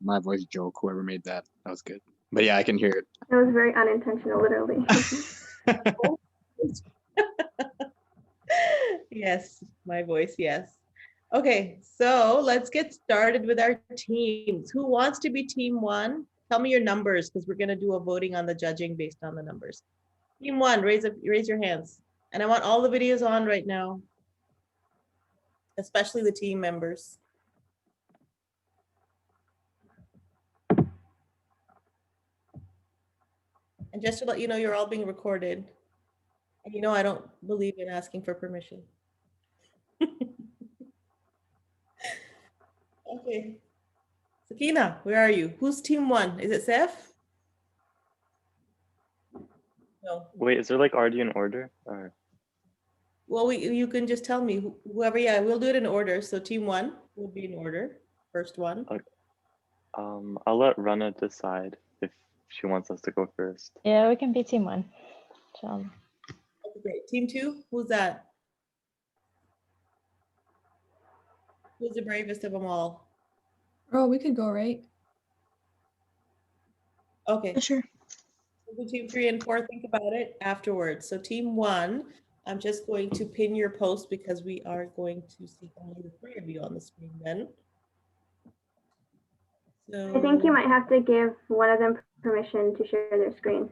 my voice joke, whoever made that. That was good. But yeah, I can hear it. It was very unintentional, literally. Yes, my voice, yes. Okay, so let's get started with our teams. Who wants to be team one? Tell me your numbers because we're going to do a voting on the judging based on the numbers. Team one, raise your hands. And I want all the videos on right now, especially the team members. And just to let you know, you're all being recorded. And you know, I don't believe in asking for permission. Okay. Sakina, where are you? Who's team one? Is it Seth? No. Wait, is there like already an order? Or... Well, you can just tell me whoever. Yeah, we'll do it in order. So team one will be in order. First one. Okay. I'll let Rana decide if she wants us to go first. Yeah, we can be team one. So. Okay, great. Team two, who's that? Who's the bravest of them all? Oh, we could go, right? Okay. Sure. We'll do team 3 and 4. Think about it afterwards. So team 1, I'm just going to pin your post because we are going to see only the 3 of you on the screen then. So I think you might have to give one of them permission to share their screen.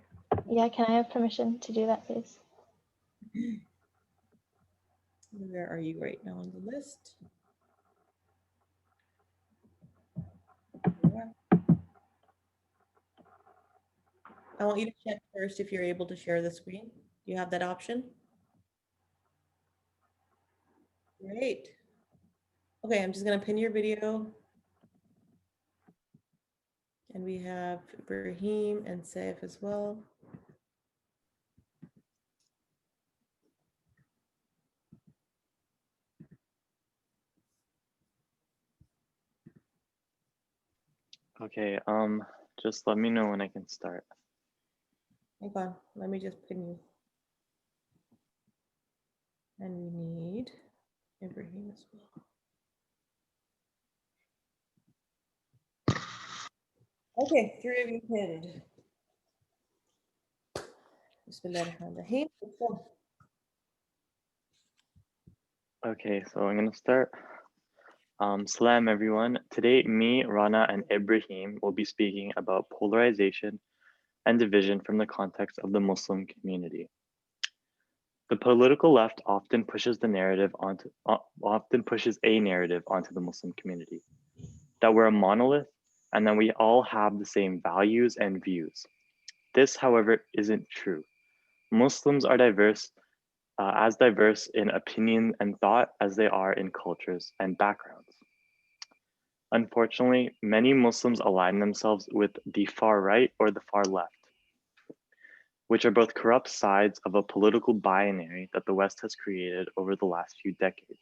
Yeah, can I have permission to do that, please? Where are you right now on the list? I want you to check first if you're able to share the screen. Do you have that option? Great. Okay, I'm just going to pin your video. And we have Ibrahim and Saif as well. Okay, just let me know when I can start. Hold on, let me just pin you. And we need Ibrahim as well. Okay, 3 of you pinned. Bismillahirrahmanirrahim. Okay, so I'm gonna start. Salam everyone. Today, me, Rana, and Ibrahim will be speaking about polarization and division from the context of the Muslim community. The political left often pushes a narrative onto the Muslim community that we're a monolith and that we all have the same values and views. This, however, isn't true. Muslims are as diverse in opinion and thought as they are in cultures and backgrounds. Unfortunately, many Muslims align themselves with the far right or the far left, which are both corrupt sides of a political binary that the West has created over the last few decades.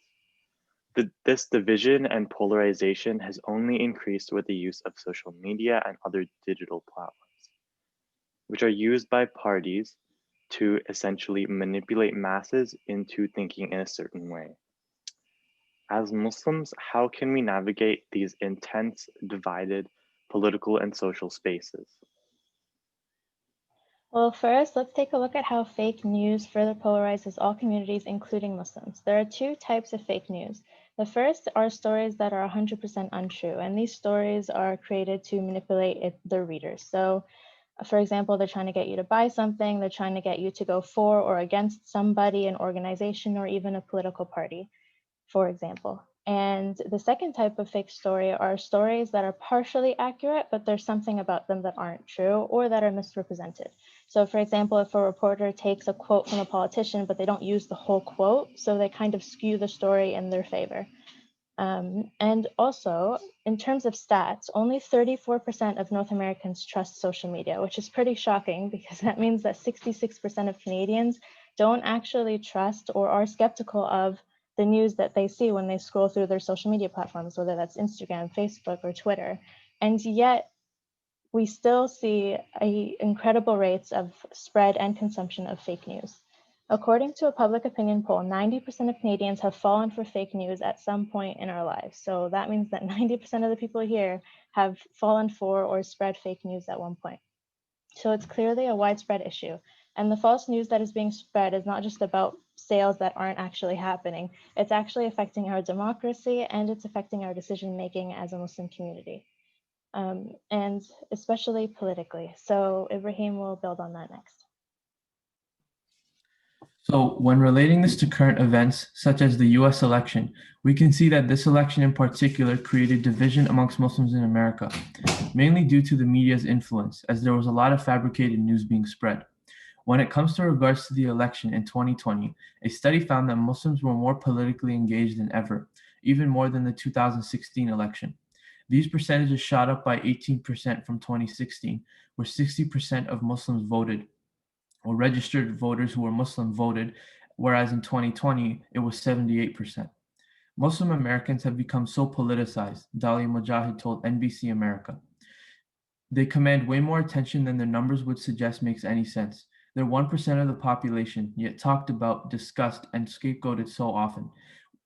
This division and polarization has only increased with the use of social media and other digital platforms, which are used by parties to essentially manipulate masses into thinking in a certain way. As Muslims, how can we navigate these intense, divided political and social spaces? Well, first, let's take a look at how fake news further polarizes all communities, including Muslims. There are 2 types of fake news. The first are stories that are 100% untrue, and these stories are created to manipulate their readers. So, for example, they're trying to get you to buy something, they're trying to get you to go for or against somebody, an organization, or even a political party, for example. And the second type of fake story are stories that are partially accurate, but there's something about them that aren't true or that are misrepresented. So for example, if a reporter takes a quote from a politician, but they don't use the whole quote, so they kind of skew the story in their favor. And also, in terms of stats, only 34% of North Americans trust social media, which is pretty shocking because that means that 66% of Canadians don't actually trust or are skeptical of the news that they see when they scroll through their social media platforms, whether that's Instagram, Facebook, or Twitter. And yet, we still see incredible rates of spread and consumption of fake news. According to a public opinion poll, 90% of Canadians have fallen for fake news at some point in our lives. So that means that 90% of the people here have fallen for or spread fake news at one point. So it's clearly a widespread issue. And the false news that is being spread is not just about sales that aren't actually happening. It's actually affecting our democracy and it's affecting our decision making as a Muslim community, and especially politically. So Ibrahim will build on that next. So when relating this to current events, such as the US election, we can see that this election in particular created division amongst Muslims in America, mainly due to the media's influence, as there was a lot of fabricated news being spread. When it comes to regards to the election in 2020, a study found that Muslims were more politically engaged than ever, even more than the 2016 election. These percentages shot up by 18% from 2016, where 60% of Muslims voted, or registered voters who were Muslim voted, whereas in 2020, it was 78%. Muslim Americans have become so politicized, Dalia Mujahid told NBC America. They command way more attention than their numbers would suggest makes any sense. They're 1% of the population, yet talked about, discussed, and scapegoated so often.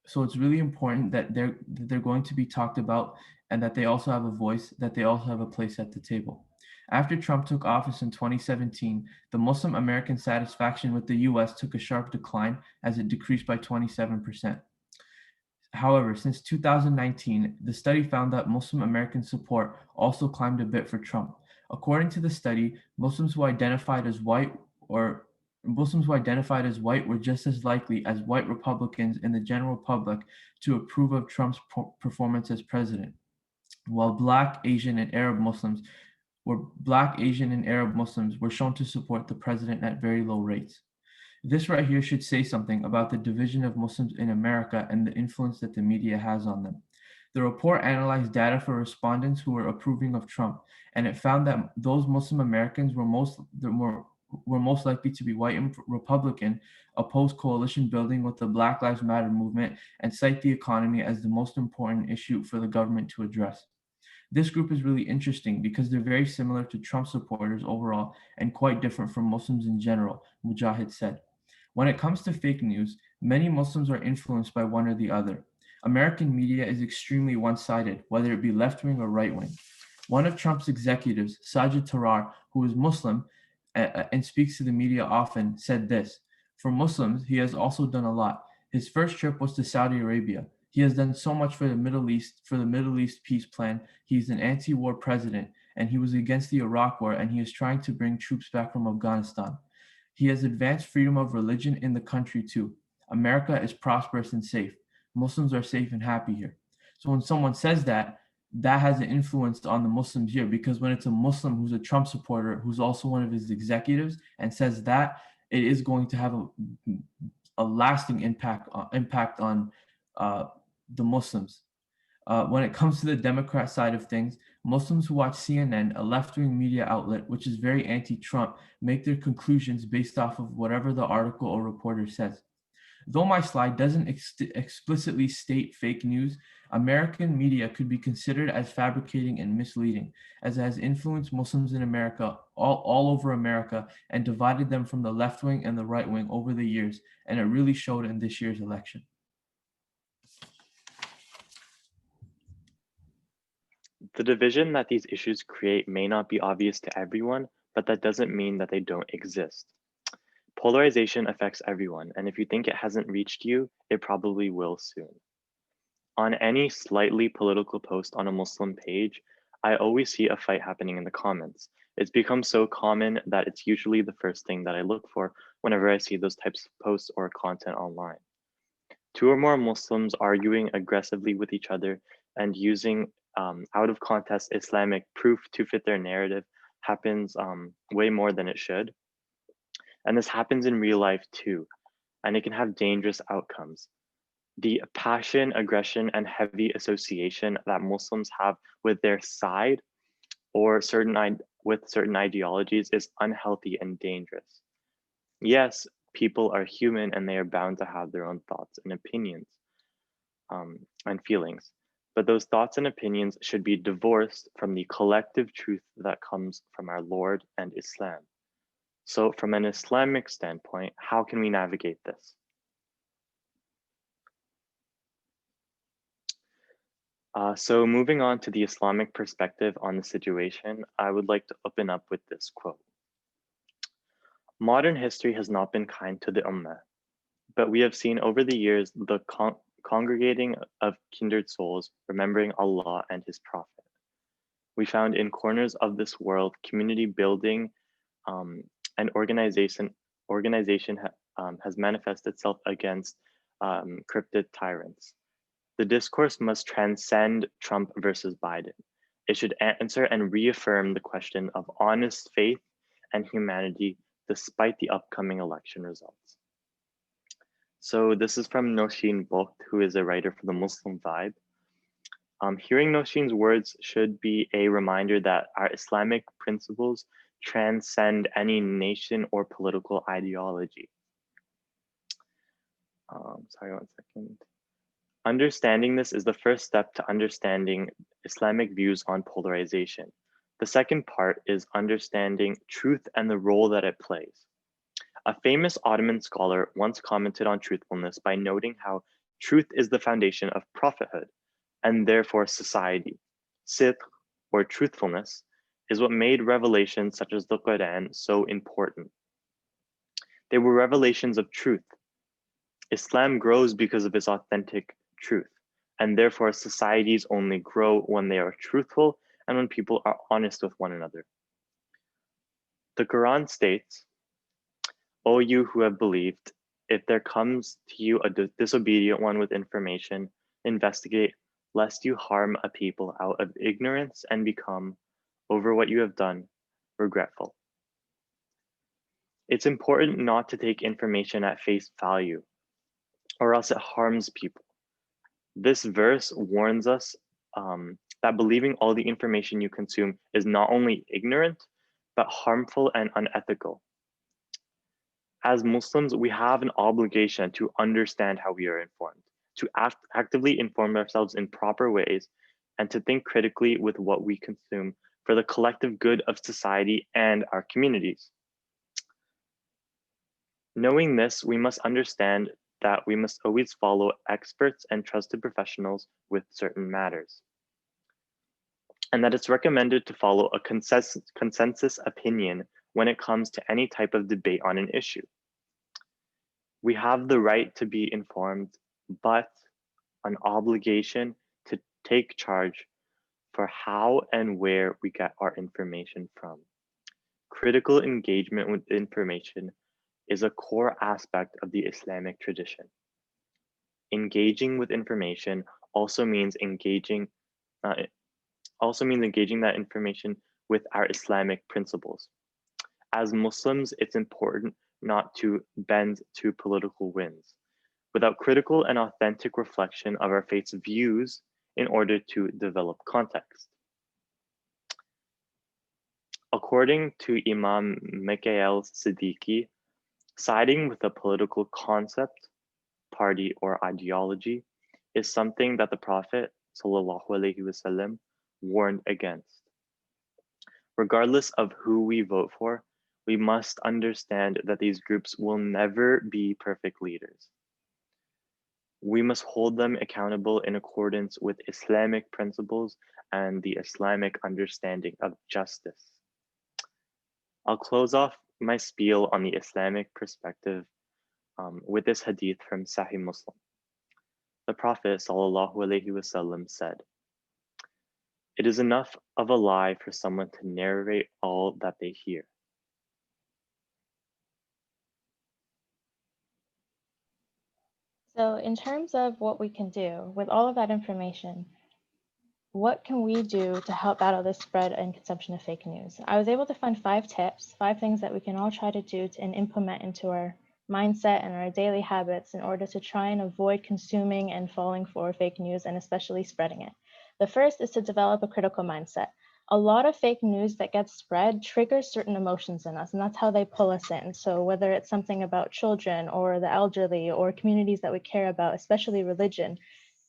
So it's really important that they're going to be talked about and that they also have a voice, that they also have a place at the table. After Trump took office in 2017, the Muslim American satisfaction with the US took a sharp decline as it decreased by 27%. However, since 2019, the study found that Muslim American support also climbed a bit for Trump. According to the study, Muslims who identified as white were just as likely as white Republicans in the general public to approve of Trump's performance as president, while Black, Asian, and Arab Muslims were shown to support the president at very low rates. This right here should say something about the division of Muslims in America and the influence that the media has on them. The report analyzed data for respondents who were approving of Trump, and it found that those Muslim Americans were most likely to be white and Republican, oppose coalition building with the Black Lives Matter movement, and cite the economy as the most important issue for the government to address. This group is really interesting because they're very similar to Trump supporters overall and quite different from Muslims in general, Mujahid said. When it comes to fake news, many Muslims are influenced by one or the other. American media is extremely one-sided, whether it be left-wing or right-wing. One of Trump's executives, Sajid Tarar, who is Muslim and speaks to the media often, said this: "For Muslims, he has also done a lot. His first trip was to Saudi Arabia. He has done so much for the Middle East peace plan. He's an anti-war president, and he was against the Iraq war, and he is trying to bring troops back from Afghanistan. He has advanced freedom of religion in the country too. America is prosperous and safe. Muslims are safe and happy here." So when someone says that, that has an influence on the Muslims here, because when it's a Muslim who's a Trump supporter, who's also one of his executives, and says that, it is going to have a lasting impact on the Muslims. When it comes to the Democrat side of things, Muslims who watch CNN, a left-wing media outlet, which is very anti-Trump, make their conclusions based off of whatever the article or reporter says. Though my slide doesn't explicitly state fake news, American media could be considered as fabricating and misleading, as it has influenced Muslims in America, all over America, and divided them from the left wing and the right wing over the years, and it really showed in this year's election. The division that these issues create may not be obvious to everyone, but that doesn't mean that they don't exist. Polarization affects everyone, and if you think it hasn't reached you, it probably will soon. On any slightly political post on a Muslim page, I always see a fight happening in the comments. It's become so common that it's usually the first thing that I look for whenever I see those types of posts or content online. Two or more Muslims arguing aggressively with each other and using out of context Islamic proof to fit their narrative happens way more than it should. And this happens in real life too, and it can have dangerous outcomes. The passion, aggression, and heavy association that Muslims have with their side or with certain ideologies is unhealthy and dangerous. Yes, people are human and they are bound to have their own thoughts and opinions and feelings, but those thoughts and opinions should be divorced from the collective truth that comes from our Lord and Islam. So from an Islamic standpoint, how can we navigate this? So moving on to the Islamic perspective on the situation, I would like to open up with this quote. Modern history has not been kind to the Ummah, but we have seen over the years the congregating of kindred souls, remembering Allah and His Prophet. We found in corners of this world, community building and organization has manifested itself against cryptid tyrants. The discourse must transcend Trump versus Biden. It should answer and reaffirm the question of honest faith and humanity despite the upcoming election results. So this is from Noshin Bokht, who is a writer for the Muslim Vibe. Hearing Noshin's words should be a reminder that our Islamic principles transcend any nation or political ideology. Sorry, one second. Understanding this is the first step to understanding Islamic views on polarization. The second part is understanding truth and the role that it plays. A famous Ottoman scholar once commented on truthfulness by noting how truth is the foundation of prophethood and therefore society. Sidq, or truthfulness, is what made revelations such as the Quran so important. They were revelations of truth. Islam grows because of its authentic truth, and therefore societies only grow when they are truthful and when people are honest with one another. The Quran states, "O you who have believed, if there comes to you a disobedient one with information, investigate, lest you harm a people out of ignorance and become, over what you have done, regretful." It's important not to take information at face value, or else it harms people. This verse warns us that believing all the information you consume is not only ignorant, but harmful and unethical. As Muslims, we have an obligation to understand how we are informed, to actively inform ourselves in proper ways, and to think critically with what we consume for the collective good of society and our communities. Knowing this, we must understand that we must always follow experts and trusted professionals with certain matters, and that it's recommended to follow a consensus opinion when it comes to any type of debate on an issue. We have the right to be informed, but an obligation to take charge for how and where we get our information from. Critical engagement with information is a core aspect of the Islamic tradition. Engaging with information also means engaging that information with our Islamic principles. As Muslims, it's important not to bend to political winds, without critical and authentic reflection of our faith's views in order to develop context. According to Imam Mikhail Siddiqui, siding with a political concept, party, or ideology is something that the Prophet ﷺ warned against. Regardless of who we vote for, we must understand that these groups will never be perfect leaders. We must hold them accountable in accordance with Islamic principles and the Islamic understanding of justice. I'll close off my spiel on the Islamic perspective with this hadith from Sahih Muslim. The Prophet ﷺ said, "It is enough of a lie for someone to narrate all that they hear." So in terms of what we can do with all of that information, what can we do to help battle this spread and consumption of fake news? I was able to find 5 tips, 5 things that we can all try to do and implement into our mindset and our daily habits in order to try and avoid consuming and falling for fake news and especially spreading it. The first is to develop a critical mindset. A lot of fake news that gets spread triggers certain emotions in us, and that's how they pull us in. So whether it's something about children or the elderly or communities that we care about, especially religion,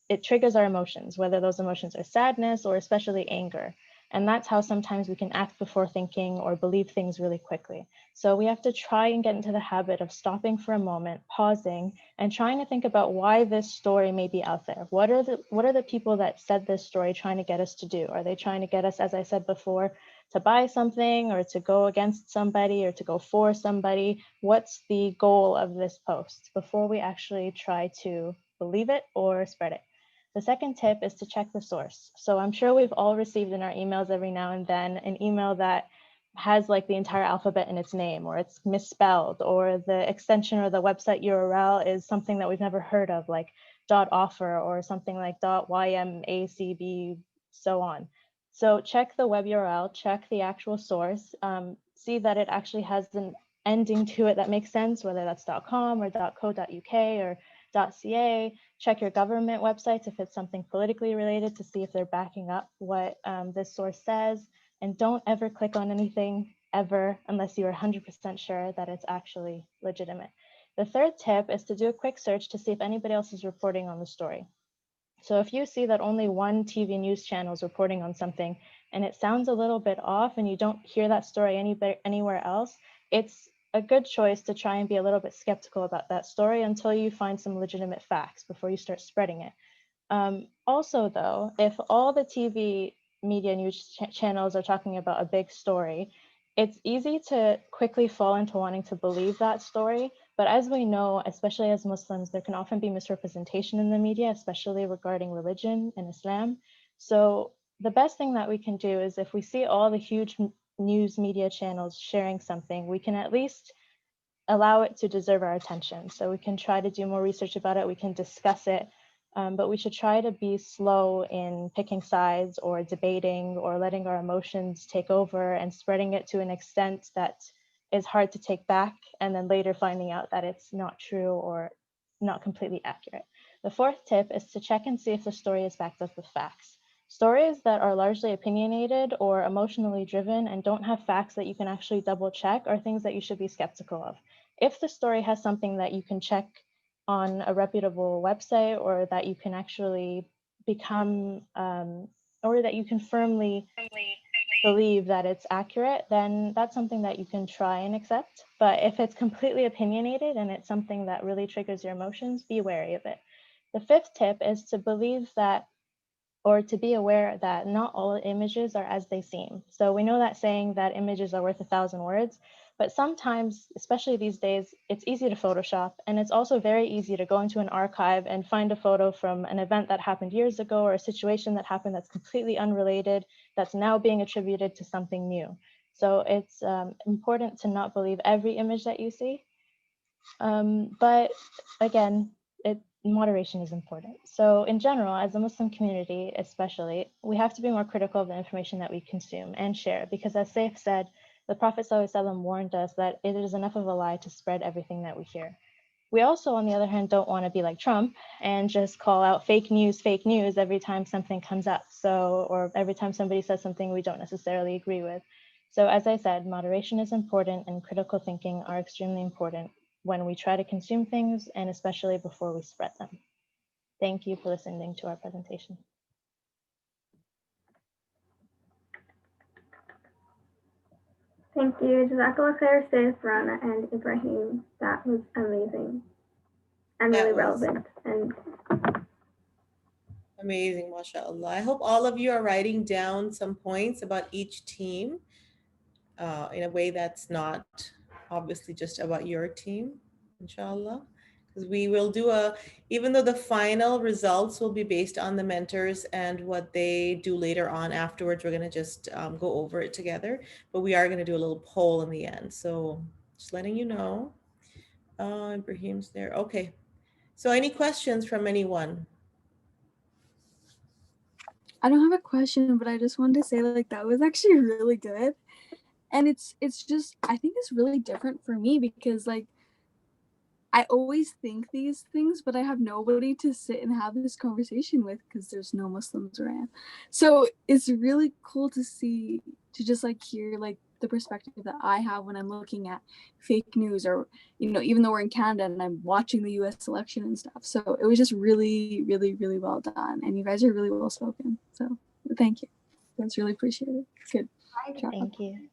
it triggers our emotions, whether those emotions are sadness or especially anger. And that's how sometimes we can act before thinking or believe things really quickly. So we have to try and get into the habit of stopping for a moment, pausing, and trying to think about why this story may be out there. What are the people that said this story trying to get us to do? Are they trying to get us, as I said before, to buy something or to go against somebody or to go for somebody? What's the goal of this post before we actually try to believe it or spread it? The second tip is to check the source. So I'm sure we've all received in our emails every now and then an email that has like the entire alphabet in its name, or it's misspelled, or the extension or the website URL is something that we've never heard of, like .offer or something like .ymacb, so on. So check the web URL, check the actual source, see that it actually has an ending to it that makes sense, whether that's .com or .co.uk or .ca. Check your government websites if it's something politically related to see if they're backing up what this source says. And don't ever click on anything ever unless you are 100% sure that it's actually legitimate. The third tip is to do a quick search to see if anybody else is reporting on the story. So if you see that only one TV news channel is reporting on something and it sounds a little bit off and you don't hear that story anywhere else, it's a good choice to try and be a little bit skeptical about that story until you find some legitimate facts before you start spreading it. Also, though, if all the TV media news channels are talking about a big story, it's easy to quickly fall into wanting to believe that story. But as we know, especially as Muslims, there can often be misrepresentation in the media, especially regarding religion and Islam. So the best thing that we can do is if we see all the huge news media channels sharing something, we can at least allow it to deserve our attention. So we can try to do more research about it, we can discuss it, but we should try to be slow in picking sides or debating or letting our emotions take over and spreading it to an extent that is hard to take back and then later finding out that it's not true or not completely accurate. The fourth tip is to check and see if the story is backed up with facts. Stories that are largely opinionated or emotionally driven and don't have facts that you can actually double check are things that you should be skeptical of. If the story has something that you can check on a reputable website or that you can actually become, or that you can firmly believe that it's accurate, then that's something that you can try and accept. But if it's completely opinionated and it's something that really triggers your emotions, be wary of it. The fifth tip is to believe that, or to be aware that not all images are as they seem. So we know that saying that images are worth 1,000 words, but sometimes, especially these days, it's easy to Photoshop, and it's also very easy to go into an archive and find a photo from an event that happened years ago or a situation that happened that's completely unrelated, that's now being attributed to something new. So it's important to not believe every image that you see. But again, moderation is important. So in general, as a Muslim community, especially, we have to be more critical of the information that we consume and share, because as Saif said, the Prophet ﷺ warned us that it is enough of a lie to spread everything that we hear. We also, on the other hand, don't want to be like Trump and just call out fake news every time something comes up. So, or every time somebody says something we don't necessarily agree with. So as I said, moderation is important and critical thinking are extremely important when we try to consume things, and especially before we spread them. Thank you for listening to our presentation. Thank you, Jazakallah khair, Saif, Rana, and Ibrahim. That was amazing and really relevant. And amazing, mashallah. I hope all of you are writing down some points about each team in a way that's not obviously just about your team, inshallah. Because we will do even though the final results will be based on the mentors and what they do later on afterwards, we're going to just go over it together, but we are going to do a little poll in the end. So just letting you know. Ibrahim's there. Okay. So any questions from anyone? I don't have a question, but I just wanted to say like that was actually really good. And it's just, I think it's really different for me because like I always think these things, but I have nobody to sit and have this conversation with because there's no Muslims around. So it's really cool to see, to just like hear like the perspective that I have when I'm looking at fake news, or, you know, even though we're in Canada and I'm watching the US election and stuff. So it was just really, really, really well done. And you guys are really well spoken. So thank you. That's really appreciated. Good job. Thank you.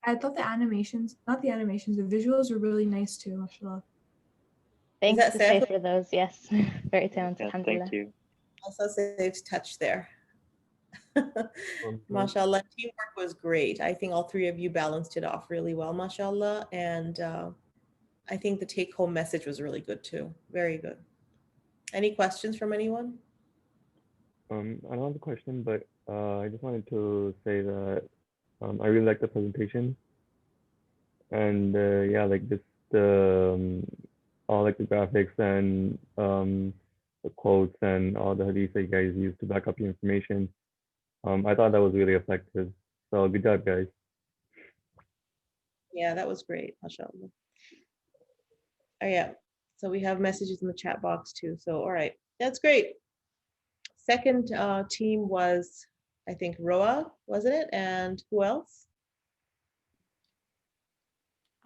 I thought the animations, not the animations, the visuals were really nice too, mashallah. Thanks that to say Saif? for those. Yes, very talented. Yeah, Alhamdulillah. thank you. Also Saif's touch there. Mashallah, teamwork was great. I think all three of you balanced it off really well, mashallah. And I think the take-home message was really good too. Very good. Any questions from anyone? I don't have a question, but I just wanted to say that I really like the presentation, and yeah, like just all like the graphics and the quotes and all the hadiths that you guys use to back up your information. I thought that was really effective. So good job, guys. Yeah, that was great, mashallah. Oh yeah, so we have messages in the chat box too. So all right, that's great. Second team was, I think, Roa, wasn't it? And who else?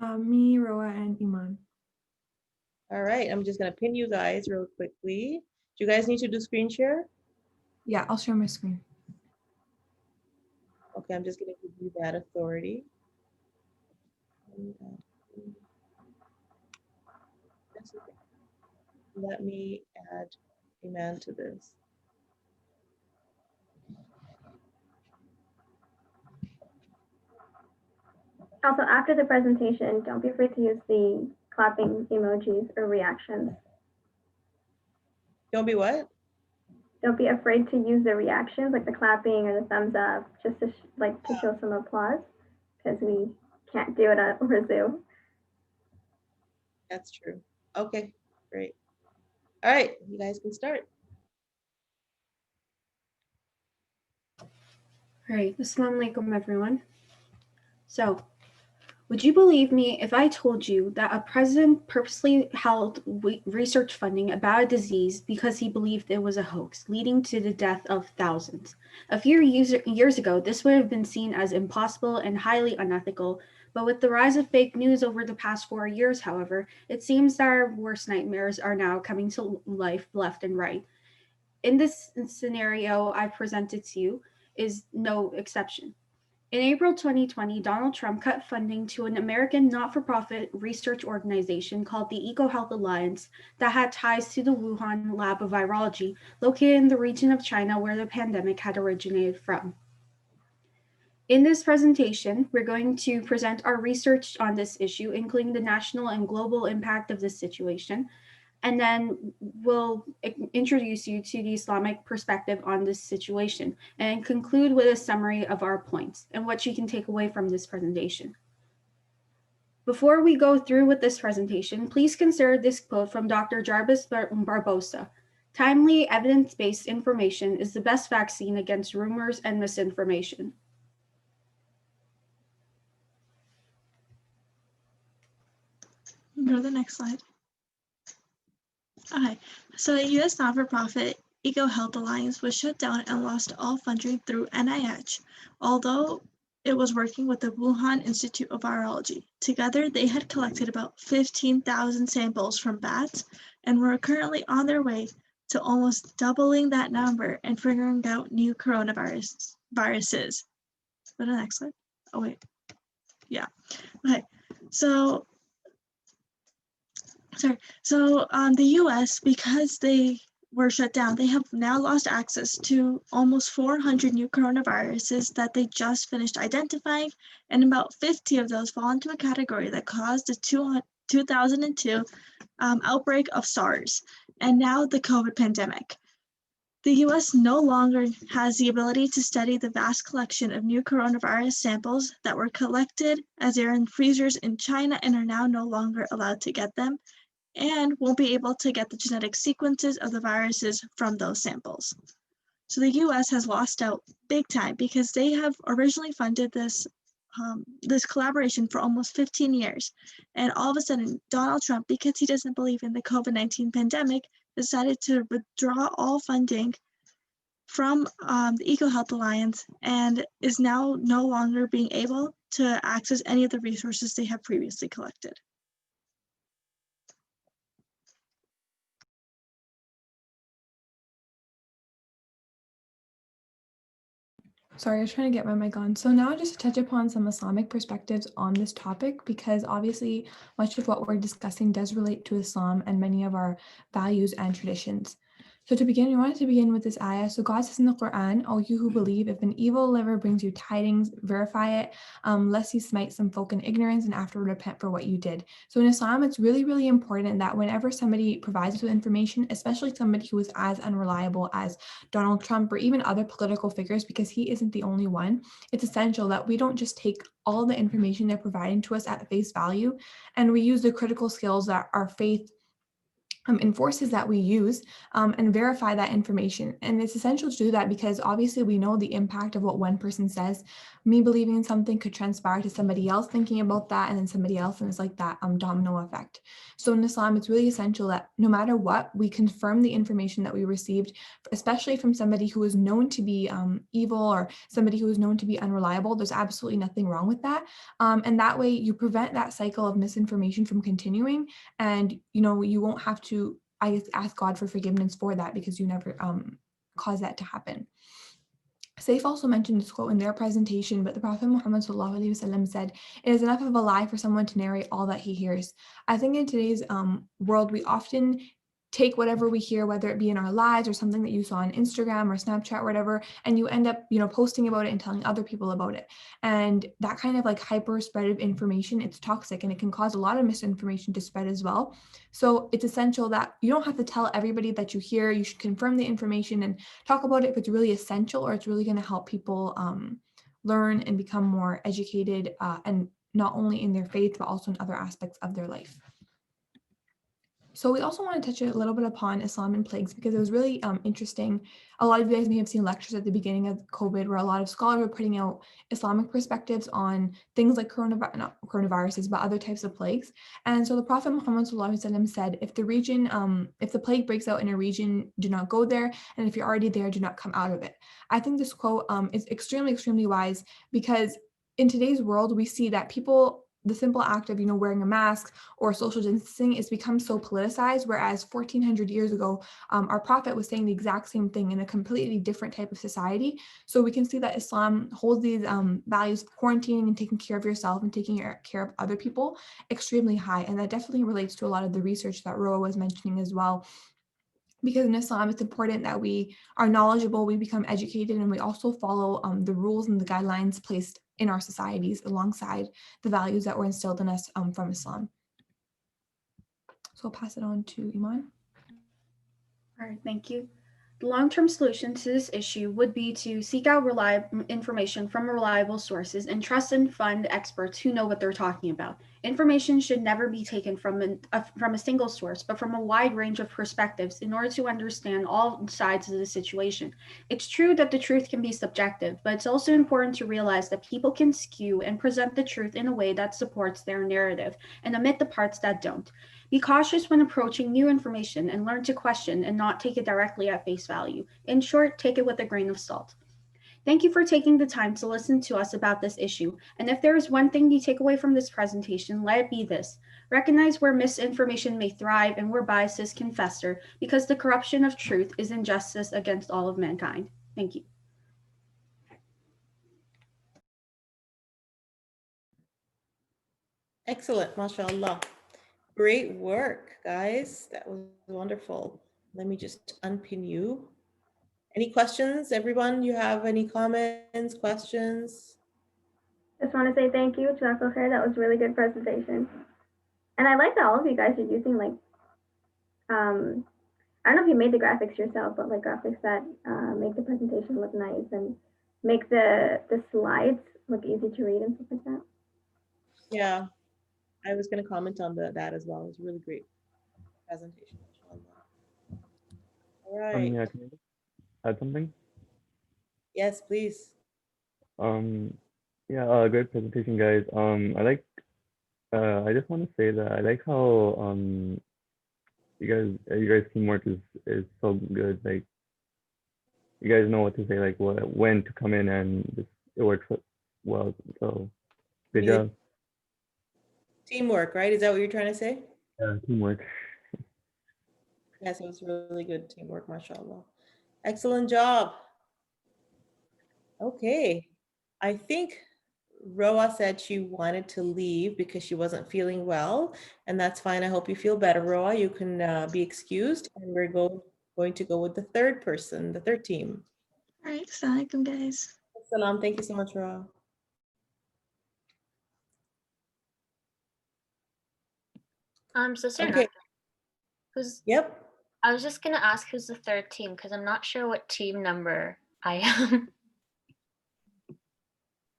Me, Roa, and Iman. All right, I'm just gonna pin you guys real quickly. Do you guys need to do screen share? Yeah, I'll share my screen. Okay, I'm just gonna give you that authority. That's okay. Let me add Iman to this. Also, after the presentation, don't be afraid to use the clapping emojis or reactions. Don't be what? Don't be afraid to use the reactions, like the clapping or the thumbs up, just to to show some applause, because we can't do it over Zoom. That's true. Okay, great. All right, you guys can start. All right, assalamu alaikum everyone. So, would you believe me if I told you that a president purposely held research funding about a disease because he believed it was a hoax, leading to the death of thousands? A few years ago, this would have been seen as impossible and highly unethical, but with the rise of fake news over the past 4 years, however, it seems that our worst nightmares are now coming to life left and right. In this scenario I presented to you is no exception. In April 2020, Donald Trump cut funding to an American not-for-profit research organization called the EcoHealth Alliance that had ties to the Wuhan lab of virology located in the region of China where the pandemic had originated from. In this presentation, we're going to present our research on this issue, including the national and global impact of this situation, and then we'll introduce you to the Islamic perspective on this situation and conclude with a summary of our points and what you can take away from this presentation. Before we go through with this presentation, please consider this quote from Dr. Jarvis Barbosa. Timely, evidence-based information is the best vaccine against rumors and misinformation. Go to the next slide. Okay, so the U.S. not-for-profit EcoHealth Alliance was shut down and lost all funding through NIH, although it was working with the Wuhan Institute of Virology. Together, they had collected about 15,000 samples from bats and were currently on their way to almost doubling that number and figuring out new coronaviruses. Go to the next slide. Oh, wait. Yeah. Okay, so the U.S., because they were shut down, they have now lost access to almost 400 new coronaviruses that they just finished identifying, and about 50 of those fall into a category that caused the 2002 outbreak of SARS, and now the COVID pandemic. The U.S. no longer has the ability to study the vast collection of new coronavirus samples that were collected as they're in freezers in China and are now no longer allowed to get them, and won't be able to get the genetic sequences of the viruses from those samples. So the US has lost out big time because they have originally funded this collaboration for almost 15 years. And all of a sudden, Donald Trump, because he doesn't believe in the COVID-19 pandemic, decided to withdraw all funding from the EcoHealth Alliance and is now no longer being able to access any of the resources they have previously collected. Sorry, I was trying to get my mic on. So now just to touch upon some Islamic perspectives on this topic, because obviously much of what we're discussing does relate to Islam and many of our values and traditions. So to begin, we wanted to begin with this ayah. So God says in the Quran, "O you who believe, if an evil liver brings you tidings, verify it, lest you smite some folk in ignorance and afterward repent for what you did." So in Islam, it's really, really important that whenever somebody provides us with information, especially somebody who is as unreliable as Donald Trump or even other political figures, because he isn't the only one, it's essential that we don't just take all the information they're providing to us at face value, and we use the critical skills that our faith enforces that we use and verify that information. And it's essential to do that because obviously we know the impact of what one person says. Me believing in something could transpire to somebody else thinking about that, and then somebody else, and it's like that domino effect. So in Islam, it's really essential that no matter what, we confirm the information that we received, especially from somebody who is known to be evil or somebody who is known to be unreliable. There's absolutely nothing wrong with that. And that way you prevent that cycle of misinformation from continuing, and you won't have to, I guess, ask God for forgiveness for that because you never caused that to happen. Saif also mentioned this quote in their presentation, but the Prophet Muhammad ﷺ said, "It is enough of a lie for someone to narrate all that he hears." I think in today's world, we often take whatever we hear, whether it be in our lives or something that you saw on Instagram or Snapchat or whatever, and you end up, posting about it and telling other people about it. And that kind of like hyper spread of information, it's toxic and it can cause a lot of misinformation to spread as well. So it's essential that you don't have to tell everybody that you hear. You should confirm the information and talk about it if it's really essential or it's really going to help people learn and become more educated, and not only in their faith, but also in other aspects of their life. So we also want to touch a little bit upon Islam and plagues because it was really interesting. A lot of you guys may have seen lectures at the beginning of COVID where a lot of scholars were putting out Islamic perspectives on things like not coronaviruses, but other types of plagues. And so the Prophet Muhammad ﷺ said, if the plague breaks out in a region, do not go there. And if you're already there, do not come out of it. I think this quote is extremely, extremely wise because in today's world, we see that the simple act of wearing a mask or social distancing is become so politicized, whereas 1400 years ago our prophet was saying the exact same thing in a completely different type of society. So we can see that Islam holds these values of quarantining and taking care of yourself and taking care of other people extremely high, and that definitely relates to a lot of the research that Roa was mentioning as well. Because in Islam, it's important that we are knowledgeable, we become educated, and we also follow the rules and the guidelines placed in our societies alongside the values that were instilled in us from Islam. So I'll pass it on to Iman. All right, thank you. The long-term solution to this issue would be to seek out reliable information from reliable sources and trust and fund experts who know what they're talking about. Information should never be taken from a single source, but from a wide range of perspectives in order to understand all sides of the situation. It's true that the truth can be subjective, but it's also important to realize that people can skew and present the truth in a way that supports their narrative and omit the parts that don't. Be cautious when approaching new information and learn to question and not take it directly at face value. In short, take it with a grain of salt. Thank you for taking the time to listen to us about this issue. And if there is one thing you take away from this presentation, let it be this. Recognize where misinformation may thrive and where biases can fester, because the corruption of truth is injustice against all of mankind. Thank you. Excellent, mashallah. Great work, guys. That was wonderful. Let me just unpin you. Any questions, everyone? You have any comments, questions? Just want to say thank you, Jazakallah Khair. That was a really good presentation. And I like that all of you guys are using I don't know if you made the graphics yourself, but like graphics that make the presentation look nice and make the slides look easy to read and stuff like that. Yeah, I was going to comment on that as well. It was a really great presentation. All right. Yeah, can I add something? Yes, please. Yeah, great presentation, guys. I just want to say that I like how you guys teamwork is so good. Like, you guys know what to say, like when to come in, and it works well. So good job. Teamwork, right? Is that what you're trying to say? Yeah, teamwork. Yes, it was really good teamwork, mashallah. Excellent job. Okay, I think Roa said she wanted to leave because she wasn't feeling well, and that's fine. I hope you feel better, Roa. You can be excused, and we're going to go with the third person, the third team. All right, assalamualaikum, guys. Salam. Thank you so much, Roa. Sister Okay. who's Yep. I was just gonna ask who's the third team because I'm not sure what team number I am.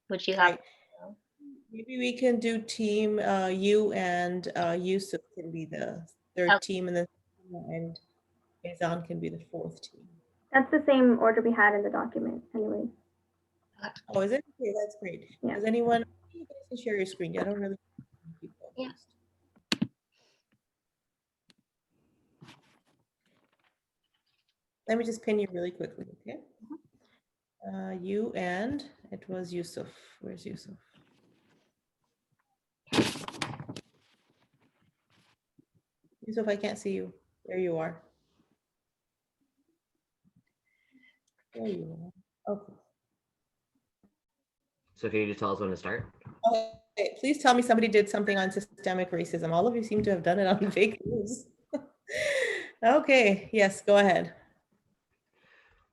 Would you have? Right. Maybe we can do team you and Yusuf can be the third team, and then and Faizan can be the fourth team. That's the same order we had in the document anyway. Oh, is it? Okay, that's great. Yeah. Does anyone, you guys can share your screen? I don't really. Yeah. Let me just pin you really quickly, okay? You and it was Yusuf. Where's Yusuf? Yusuf, I can't see you. There you are. There you are. Okay. So can you just tell us when to start? Okay, please tell me somebody did something on systemic racism. All of you seem to have done it on fake news. Okay, yes, go ahead.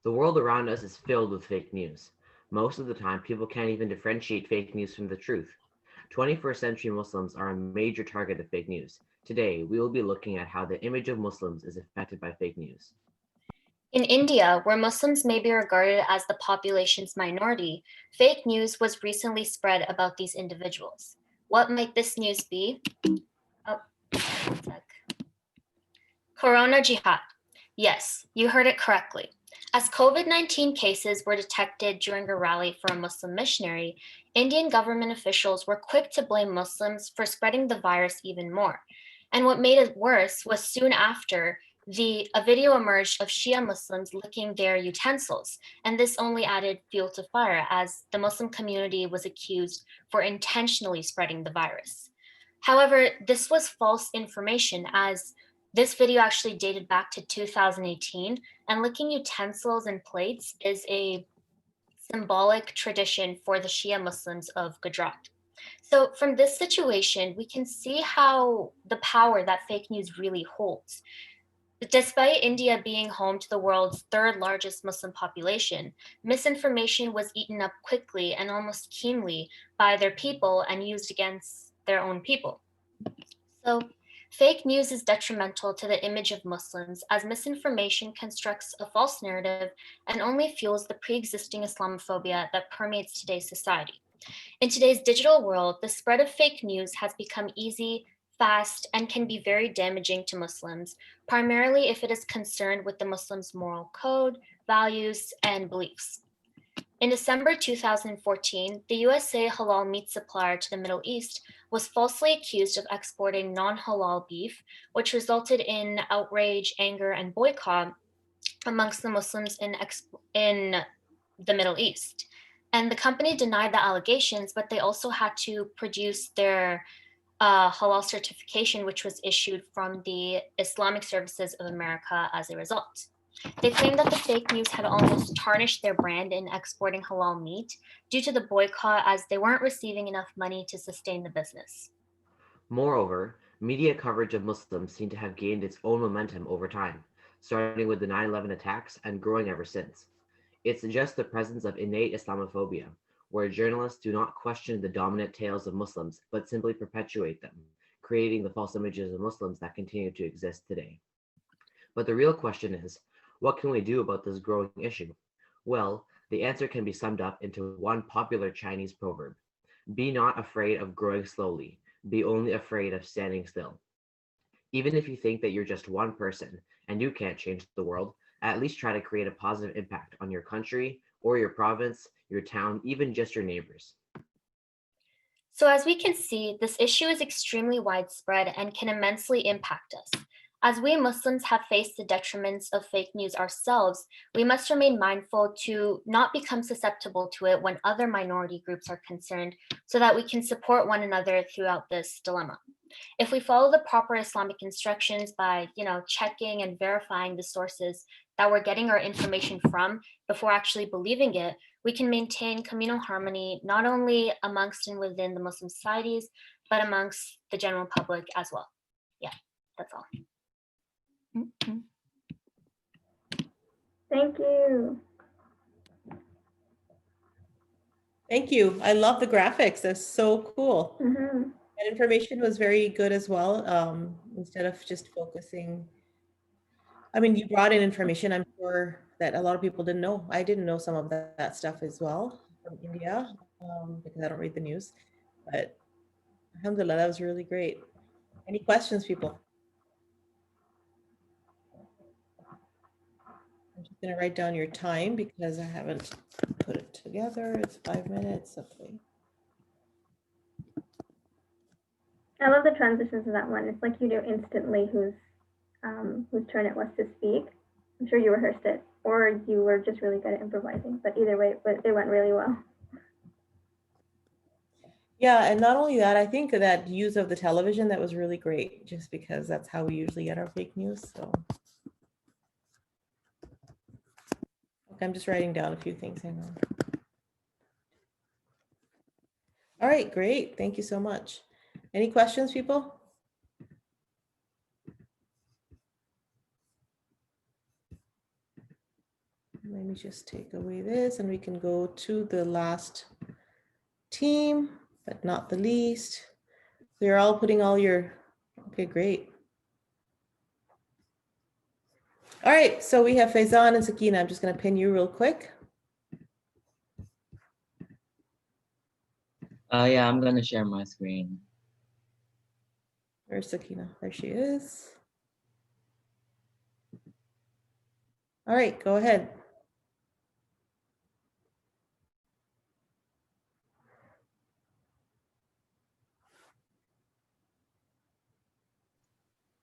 The world around us is filled with fake news. Most of the time, people can't even differentiate fake news from the truth. 21st century Muslims are a major target of fake news. Today, we will be looking at how the image of Muslims is affected by fake news. In India, where Muslims may be regarded as the population's minority, fake news was recently spread about these individuals. What might this news be? Oh, one sec. Corona Jihad. Yes, you heard it correctly. As COVID-19 cases were detected during a rally for a Muslim missionary, Indian government officials were quick to blame Muslims for spreading the virus even more. And what made it worse was soon after, a video emerged of Shia Muslims licking their utensils, and this only added fuel to fire as the Muslim community was accused for intentionally spreading the virus. However, this was false information as this video actually dated back to 2018, and licking utensils and plates is a symbolic tradition for the Shia Muslims of Gujarat. So from this situation, we can see how the power that fake news really holds. Despite India being home to the world's third largest Muslim population, misinformation was eaten up quickly and almost keenly by their people and used against their own people. So fake news is detrimental to the image of Muslims as misinformation constructs a false narrative and only fuels the pre-existing Islamophobia that permeates today's society. In today's digital world, the spread of fake news has become easy, fast, and can be very damaging to Muslims, primarily if it is concerned with the Muslims' moral code, values, and beliefs. In December 2014, the USA halal meat supplier to the Middle East was falsely accused of exporting non-halal beef, which resulted in outrage, anger, and boycott amongst the Muslims in the Middle East. And the company denied the allegations, but they also had to produce their halal certification, which was issued from the Islamic Services of America as a result. They claimed that the fake news had almost tarnished their brand in exporting halal meat due to the boycott as they weren't receiving enough money to sustain the business. Moreover, media coverage of Muslims seemed to have gained its own momentum over time, starting with the 9/11 attacks and growing ever since. It suggests the presence of innate Islamophobia, where journalists do not question the dominant tales of Muslims, but simply perpetuate them, creating the false images of Muslims that continue to exist today. But the real question is, what can we do about this growing issue? Well, the answer can be summed up into one popular Chinese proverb: be not afraid of growing slowly, be only afraid of standing still. Even if you think that you're just one person and you can't change the world, at least try to create a positive impact on your country or your province, your town, even just your neighbors. So as we can see, this issue is extremely widespread and can immensely impact us. As we Muslims have faced the detriments of fake news ourselves, we must remain mindful to not become susceptible to it when other minority groups are concerned so that we can support one another throughout this dilemma. If we follow the proper Islamic instructions by, checking and verifying the sources that we're getting our information from before actually believing it, we can maintain communal harmony not only amongst and within the Muslim societies, but amongst the general public as well. Yeah, that's all. Thank you. Thank you. I love the graphics. That's so cool. Mm-hmm. That information was very good as well. Instead of just focusing. I mean, you brought in information I'm sure that a lot of people didn't know. I didn't know some of that stuff as well from India because I don't read the news. But alhamdulillah, that was really great. Any questions, people? I'm just going to write down your time because I haven't put it together. It's 5 minutes. Okay. I love the transitions in that one. It's like you knew instantly whose turn it was to speak. I'm sure you rehearsed it, or you were just really good at improvising. But either way, it went really well. Yeah, and not only that, I think that use of the television, that was really great, just because that's how we usually get our fake news. So, okay, I'm just writing down a few things. Hang on. All right, great. Thank you so much. Any questions, people? Let me just take away this and we can go to the last team, but not the least. So you're all putting all your, okay, great. All right, so we have Faizan and Sakina. I'm just gonna pin you real quick. Yeah, I'm gonna share my screen. Where's Sakina? There she is. All right, go ahead.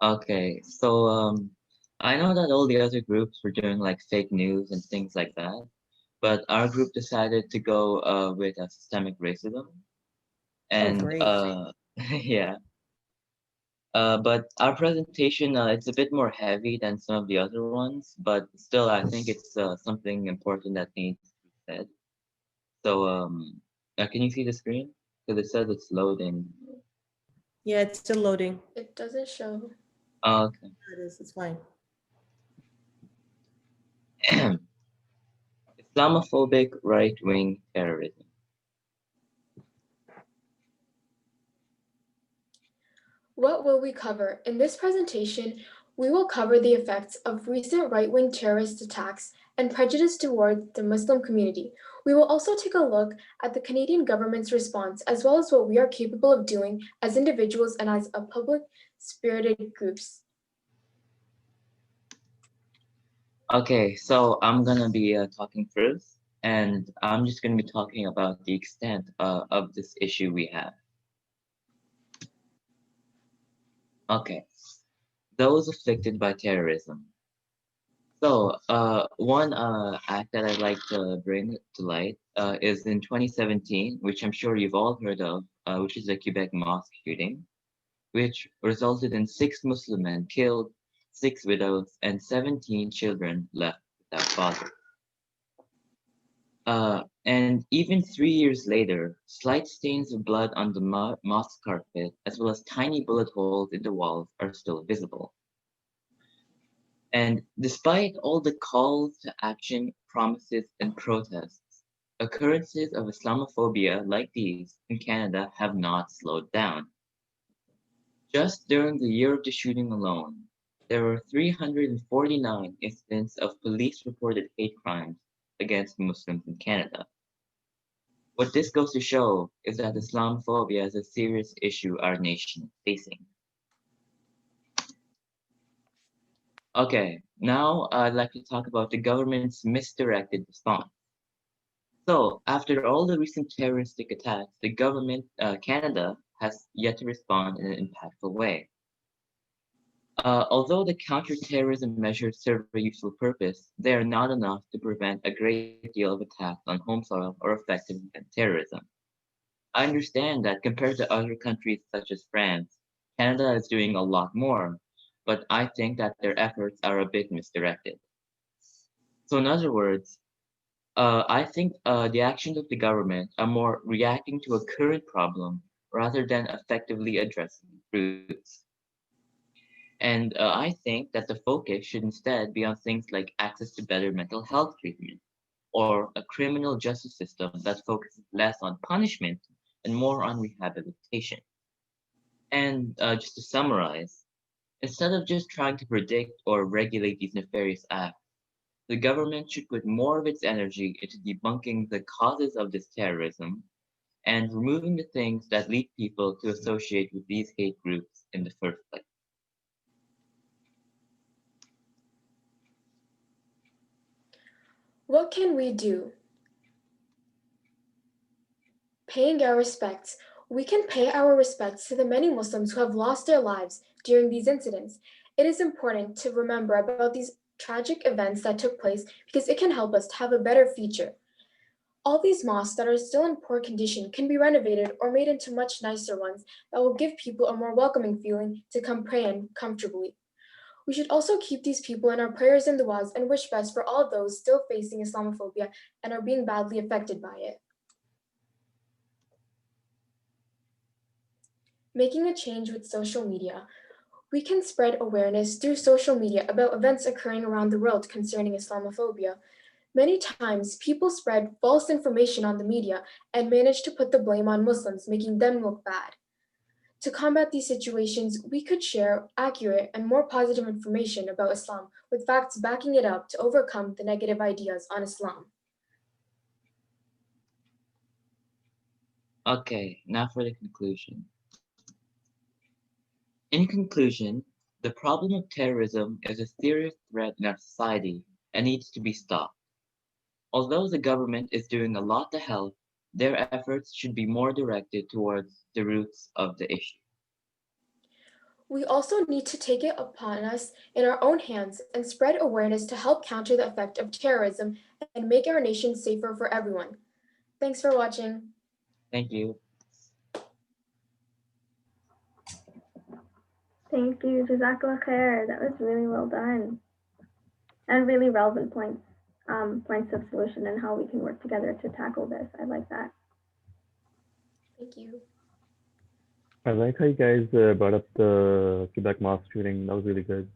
Okay, so I know that all the other groups were doing like fake news and things like that, but our group decided to go with a systemic racism. And great. yeah. But our presentation, it's a bit more heavy than some of the other ones, but still, I think it's something important that needs to be said. So, can you see the screen? Because it says it's loading. Yeah, it's still loading. It doesn't show. Oh, okay. It is, it's fine. Islamophobic right-wing terrorism. What will we cover? In this presentation, we will cover the effects of recent right-wing terrorist attacks and prejudice toward the Muslim community. We will also take a look at the Canadian government's response, as well as what we are capable of doing as individuals and as a public-spirited groups. Okay, so I'm gonna be talking first, and I'm just gonna be talking about the extent of this issue we have. Okay, those afflicted by terrorism. So, one act that I'd like to bring to light is in 2017, which I'm sure you've all heard of, which is the Quebec mosque shooting, which resulted in 6 Muslim men killed, 6 widows, and 17 children left without father. And even 3 years later, slight stains of blood on the mosque carpet, as well as tiny bullet holes in the walls, are still visible. And despite all the calls to action, promises, and protests, occurrences of Islamophobia like these in Canada have not slowed down. Just during the year of the shooting alone, there were 349 incidents of police-reported hate crimes against Muslims in Canada. What this goes to show is that Islamophobia is a serious issue our nation is facing. Okay, now I'd like to talk about the government's misdirected response. So, after all the recent terroristic attacks, the government, Canada, has yet to respond in an impactful way. Although the counterterrorism measures serve a useful purpose, they are not enough to prevent a great deal of attacks on home soil or effective terrorism. I understand that compared to other countries such as France, Canada is doing a lot more, but I think that their efforts are a bit misdirected. So in other words, I think the actions of the government are more reacting to a current problem rather than effectively addressing roots. And I think that the focus should instead be on things like access to better mental health treatment or a criminal justice system that focuses less on punishment and more on rehabilitation. And just to summarize, instead of just trying to predict or regulate these nefarious acts, the government should put more of its energy into debunking the causes of this terrorism and removing the things that lead people to associate with these hate groups in the first place. What can we do? Paying our respects. We can pay our respects to the many Muslims who have lost their lives during these incidents. It is important to remember about these tragic events that took place because it can help us to have a better future. All these mosques that are still in poor condition can be renovated or made into much nicer ones that will give people a more welcoming feeling to come pray in comfortably. We should also keep these people in our prayers and du'as and wish best for all those still facing Islamophobia and are being badly affected by it. Making a change with social media. We can spread awareness through social media about events occurring around the world concerning Islamophobia. Many times, people spread false information on the media and manage to put the blame on Muslims, making them look bad. To combat these situations, we could share accurate and more positive information about Islam with facts backing it up to overcome the negative ideas on Islam. Okay, now for the conclusion. In conclusion, the problem of terrorism is a serious threat in our society and needs to be stopped. Although the government is doing a lot to help, their efforts should be more directed towards the roots of the issue. We also need to take it upon us in our own hands and spread awareness to help counter the effect of terrorism and make our nation safer for everyone. Thanks for watching. Thank you. Thank you, Jazakallah khair. That was really well done. And really relevant points, points of solution and how we can work together to tackle this. I like that. Thank you. I like how you guys brought up the Quebec mosque shooting. That was really good.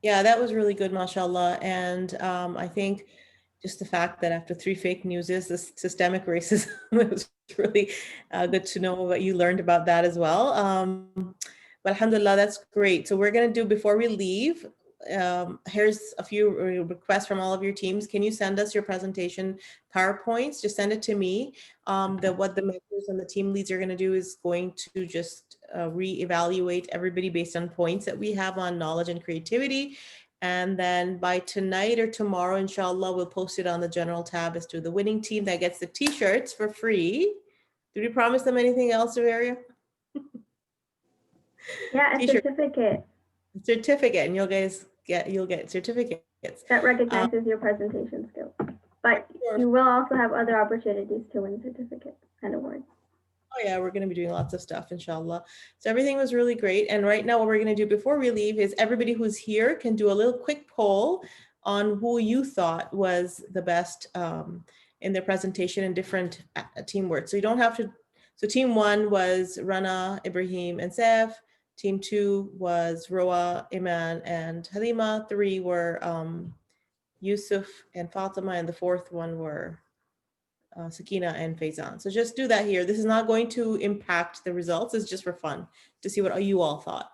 Yeah, that was really good, mashallah. And I think just the fact that after 3 fake news is the systemic racism, it was really good to know what you learned about that as well. But alhamdulillah, that's great. So we're going to do, before we leave, here's a few requests from all of your teams. Can you send us your presentation PowerPoints? Just send it to me. What the mentors and the team leads are going to do is going to just reevaluate everybody based on points that we have on knowledge and creativity. And then by tonight or tomorrow, inshallah, we'll post it on the general tab as to the winning team that gets the t-shirts for free. Did we promise them anything else, Averia? Yeah, a certificate. Certificate, and you'll get certificates. That recognizes your presentation skills. But you will also have other opportunities to win certificates and awards. Oh yeah, we're going to be doing lots of stuff, inshallah. So everything was really great. And right now what we're going to do before we leave is everybody who's here can do a little quick poll on who you thought was the best in their presentation in different team words. So you don't have to, so team 1 was Rana, Ibrahim, and Sef. Team 2 was Roa, Iman, and Halima. 3 were Yusuf and Fatima, and the 4th one were Sakina and Faizan. So just do that here. This is not going to impact the results. It's just for fun to see what you all thought.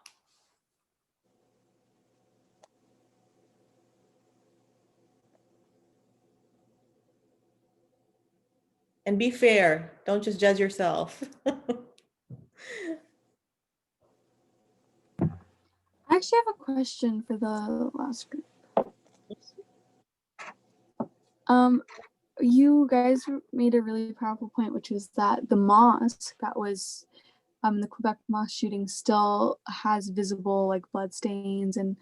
And be fair. Don't just judge yourself. I actually have a question for the last group. You guys made a really powerful point, which was that the mosque that was the Quebec mosque shooting still has visible like blood stains and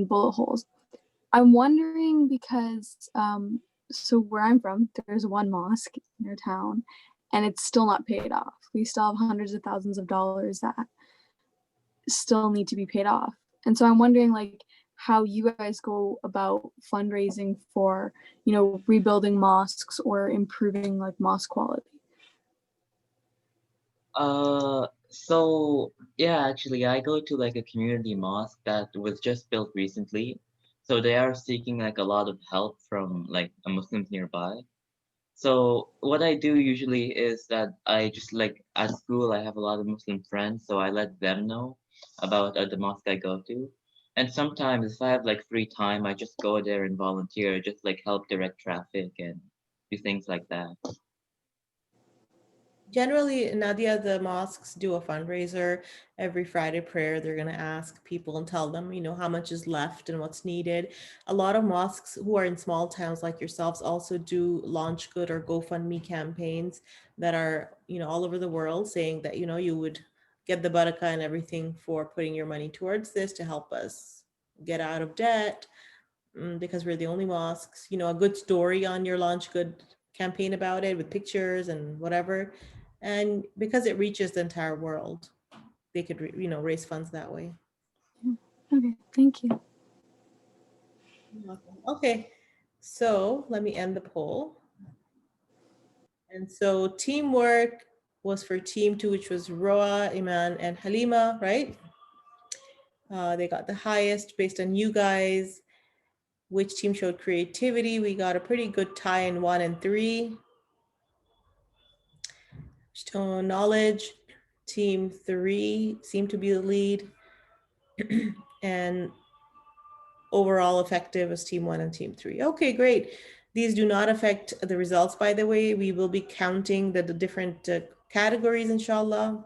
bullet holes. I'm wondering because so where I'm from, there's one mosque in our town, and it's still not paid off. We still have hundreds of thousands of dollars that still need to be paid off. And so I'm wondering like how you guys go about fundraising for, you know, rebuilding mosques or improving like mosque quality. So yeah, actually, I go to like a community mosque that was just built recently. So they are seeking like a lot of help from like a Muslims nearby. So what I do usually is that I just like at school I have a lot of Muslim friends, so I let them know about the mosque I go to. And sometimes if I have like free time, I just go there and volunteer, just like help direct traffic and do things like that. Generally, Nadia, the mosques do a fundraiser every Friday prayer. They're going to ask people and tell them, you know, how much is left and what's needed. A lot of mosques who are in small towns like yourselves also do Launch Good or GoFundMe campaigns that are, you know, all over the world saying that, you know, you would get the barakah and everything for putting your money towards this to help us get out of debt because we're the only mosques. You know, a good story on your Launch Good campaign about it with pictures and whatever. And because it reaches the entire world, they could, you know, raise funds that way. Okay, thank you. Okay, so let me end the poll. And so teamwork was for team 2, which was Roa, Iman, and Halima, right? They got the highest based on you guys. Which team showed creativity? We got a pretty good tie in 1 and 3. Show knowledge, team 3 seemed to be the lead. And overall effective is team 1 and team 3. Okay, great. These do not affect the results, by the way. We will be counting the different categories, inshallah.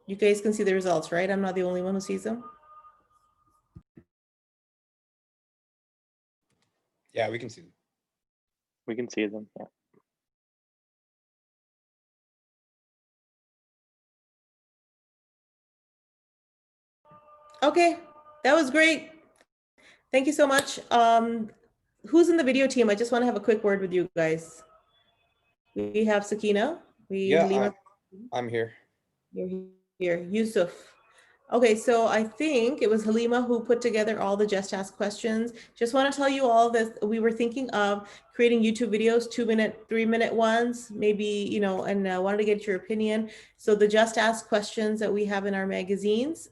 You guys can see the results, right? I'm not the only one who sees them. Yeah, we can see them. We can see them, yeah. Okay, that was great. Thank you so much. Who's in the video team? I just want to have a quick word with you guys. We have Sakina. Yeah, I'm here. You're here. Yusuf. Okay, so I think it was Halima who put together all the Just Ask questions. Just want to tell you all this. We were thinking of creating YouTube videos, 2-minute, 3-minute ones, maybe, you know, and wanted to get your opinion. So the Just Ask questions that we have in our magazines,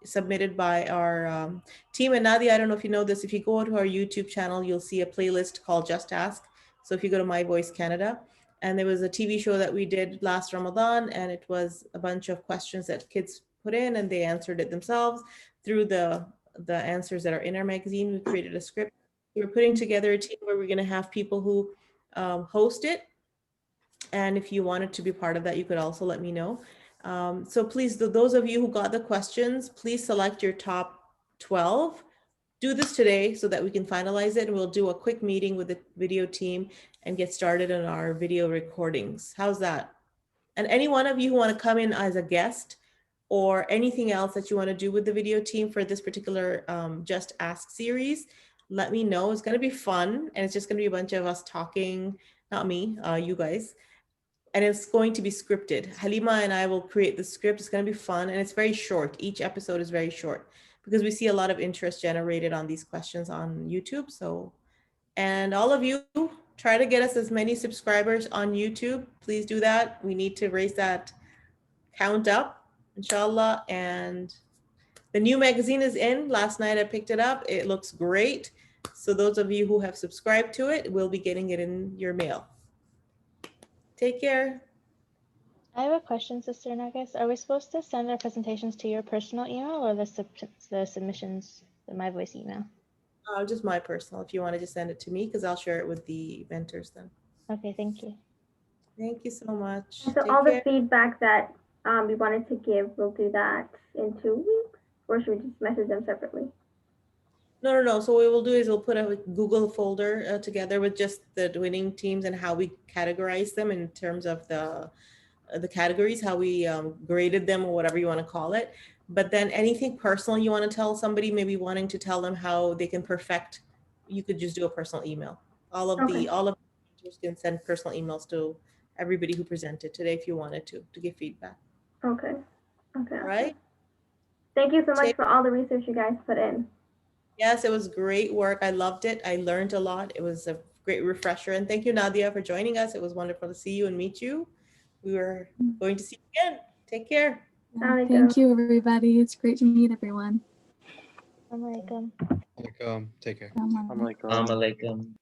submitted by our team. And Nadia, I don't know if you know this, if you go to our YouTube channel, you'll see a playlist called Just Ask. So if you go to My Voice Canada, and there was a TV show that we did last Ramadan, and it was a bunch of questions that kids put in and they answered it themselves through the answers that are in our magazine. We created a script. We're putting together a team where we're going to have people who host it. And if you wanted to be part of that, you could also let me know. So please, those of you who got the questions, please select your top 12. Do this today so that we can finalize it, and we'll do a quick meeting with the video team and get started on our video recordings. How's that? And any one of you who want to come in as a guest or anything else that you want to do with the video team for this particular Just Ask series, let me know. It's going to be fun, and it's just going to be a bunch of us talking, not me, you guys. And it's going to be scripted. Halima and I will create the script. It's going to be fun, and it's very short. Each episode is very short because we see a lot of interest generated on these questions on YouTube. So, and all of you, try to get us as many subscribers on YouTube. Please do that. We need to raise that count up, inshallah. And the new magazine is in. Last night I picked it up. It looks great. So those of you who have subscribed to it will be getting it in your mail. Take care. I have a question, Sister Nagas. Are we supposed to send our presentations to your personal email or the submissions, the My Voice email? Just my personal, if you want to just send it to me, because I'll share it with the mentors then. Okay, thank you. Thank you so much. And so Take all care. the feedback that we wanted to give, we'll do that in 2 weeks, or should we just message them separately? No. So what we'll do is we'll put a Google folder together with just the winning teams and how we categorize them in terms of the categories, how we graded them or whatever you want to call it. But then anything personal you want to tell somebody, maybe wanting to tell them how they can perfect, you could just do a personal email. All of Okay. the teachers can send personal emails to everybody who presented today if you wanted to give feedback. Okay. Okay. All right. Thank you so much for all the research you guys put in. Yes, it was great work. I loved it. I learned a lot. It was a great refresher. And thank you, Nadia, for joining us. It was wonderful to see you and meet you. We were going to see you again. Take care. Thank you, everybody. It's great to meet everyone. Take care. Assalamualaikum.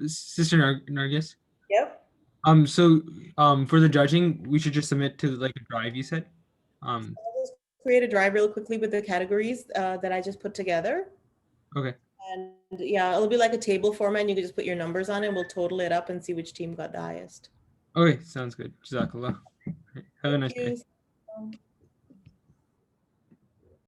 Sister Nargis. Yep. So for the judging, we should just submit to like a drive, you said? I'll just create a drive real quickly with the categories that I just put together. Okay. And yeah, it'll be like a table format and you can just put your numbers on it. We'll total it up and see which team got the highest. Okay, sounds good. Jazakallah. Have a nice day. Thank you.